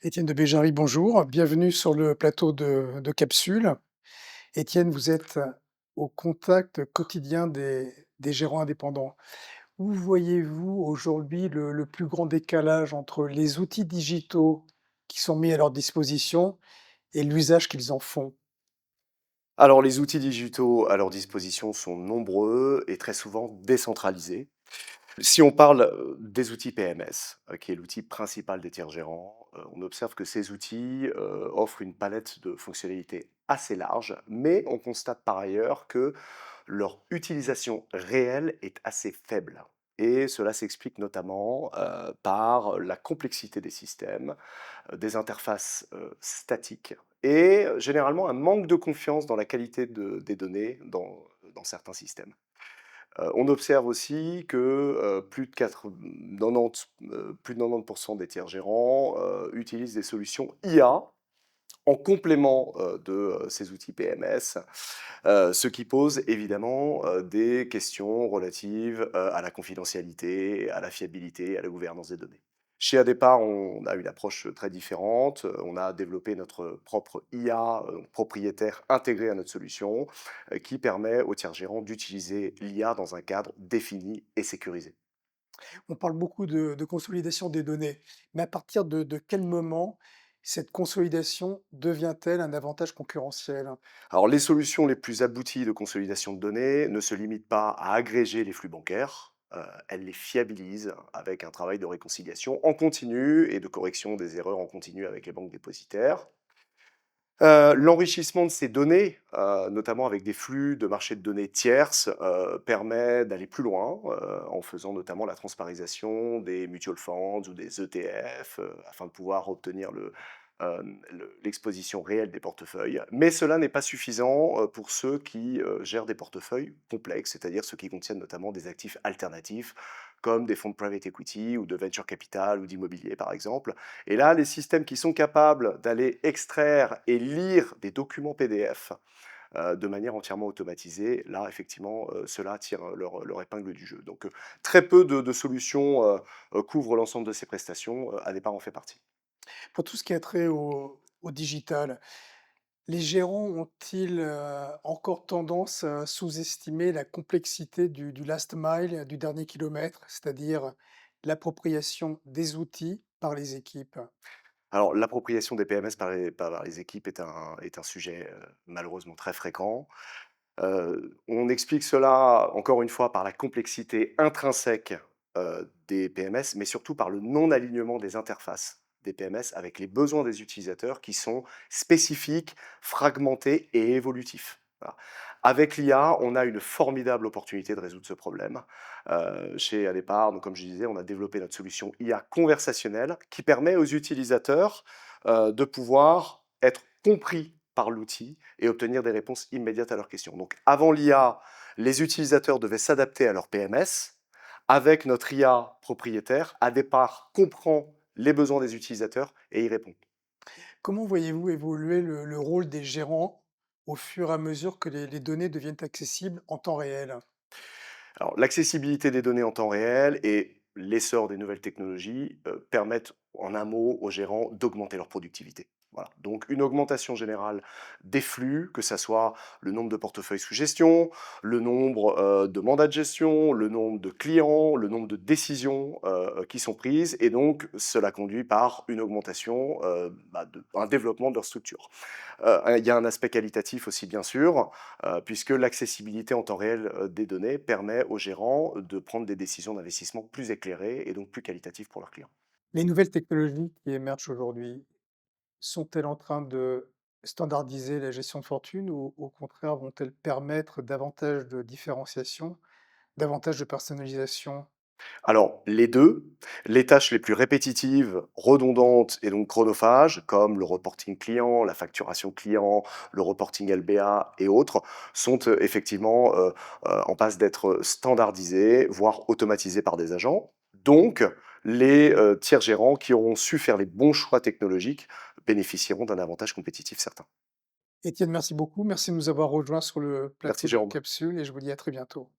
Étienne de Béjary, bonjour. Bienvenue sur le plateau de Capsule. Étienne, vous êtes au contact quotidien des gérants indépendants. Où voyez-vous aujourd'hui le plus grand décalage entre les outils digitaux qui sont mis à leur disposition et l'usage qu'ils en font? Alors, les outils digitaux à leur disposition sont nombreux et très souvent décentralisés. Si on parle des outils PMS, qui est l'outil principal des tiers gérants, on observe que ces outils offrent une palette de fonctionnalités assez large, mais on constate par ailleurs que leur utilisation réelle est assez faible. Et cela s'explique notamment par la complexité des systèmes, des interfaces statiques et généralement un manque de confiance dans la qualité des données dans certains systèmes. On observe aussi que plus de 90% des tiers gérants utilisent des solutions IA en complément de ces outils PMS, ce qui pose évidemment des questions relatives à la confidentialité, à la fiabilité, à la gouvernance des données. Chez Adepar, on a une approche très différente. On a développé notre propre IA propriétaire intégrée à notre solution, qui permet aux tiers gérants d'utiliser l'IA dans un cadre défini et sécurisé. On parle beaucoup de consolidation des données, mais à partir de quel moment cette consolidation devient-elle un avantage concurrentiel? Alors, les solutions les plus abouties de consolidation de données ne se limitent pas à agréger les flux bancaires, elles les fiabilisent avec un travail de réconciliation en continu et de correction des erreurs en continu avec les banques dépositaires. L'enrichissement de ces données, notamment avec des flux de marchés de données tierces, permet d'aller plus loin, en faisant notamment la transparisation des mutual funds ou des ETF, afin de pouvoir obtenir l'exposition réelle des portefeuilles. Mais cela n'est pas suffisant, pour ceux qui, gèrent des portefeuilles complexes, c'est-à-dire ceux qui contiennent notamment des actifs alternatifs, comme des fonds de private equity ou de venture capital ou d'immobilier, par exemple. Et là, les systèmes qui sont capables d'aller extraire et lire des documents PDF de manière entièrement automatisée, là, effectivement, ceux-là tirent leur épingle du jeu. Donc, très peu de solutions couvrent l'ensemble de ces prestations. Adepar en fait partie. Pour tout ce qui a trait au digital, les gérants ont-ils, encore tendance à sous-estimer la complexité du last mile, du dernier kilomètre, c'est-à-dire l'appropriation des outils par les équipes? Alors, l'appropriation des PMS par les équipes est un sujet malheureusement très fréquent. On explique cela, encore une fois, par la complexité intrinsèque des PMS, mais surtout par le non-alignement des interfaces des PMS avec les besoins des utilisateurs qui sont spécifiques, fragmentés et évolutifs. Voilà. Avec l'IA, on a une formidable opportunité de résoudre ce problème. Chez Adepar, donc comme je disais, on a développé notre solution IA conversationnelle qui permet aux utilisateurs de pouvoir être compris par l'outil et obtenir des réponses immédiates à leurs questions. Donc avant l'IA, les utilisateurs devaient s'adapter à leur PMS. Avec notre IA propriétaire, Adepar comprend les besoins des utilisateurs et y répond. Comment voyez-vous évoluer le rôle des gérants au fur et à mesure que les données deviennent accessibles en temps réel? Alors, l'accessibilité des données en temps réel et l'essor des nouvelles technologies permettent, en un mot, aux gérants d'augmenter leur productivité. Voilà. Donc, une augmentation générale des flux, que ce soit le nombre de portefeuilles sous gestion, le nombre de mandats de gestion, le nombre de clients, le nombre de décisions qui sont prises, et donc cela conduit par une augmentation, un développement de leur structure. Il y a un aspect qualitatif aussi, bien sûr, puisque l'accessibilité en temps réel des données permet aux gérants de prendre des décisions d'investissement plus éclairées et donc plus qualitatives pour leurs clients. Les nouvelles technologies qui émergent aujourd'hui, sont-elles en train de standardiser la gestion de fortune ou au contraire vont-elles permettre davantage de différenciation, davantage de personnalisation? Alors, les deux, les tâches les plus répétitives, redondantes et donc chronophages, comme le reporting client, la facturation client, le reporting LBA et autres, sont effectivement en passe d'être standardisées, voire automatisées par des agents. Donc, les tiers gérants qui auront su faire les bons choix technologiques bénéficieront d'un avantage compétitif certain. Étienne, merci beaucoup. Merci de nous avoir rejoints sur le Merci plateau de Jérôme. Capsule et je vous dis à très bientôt.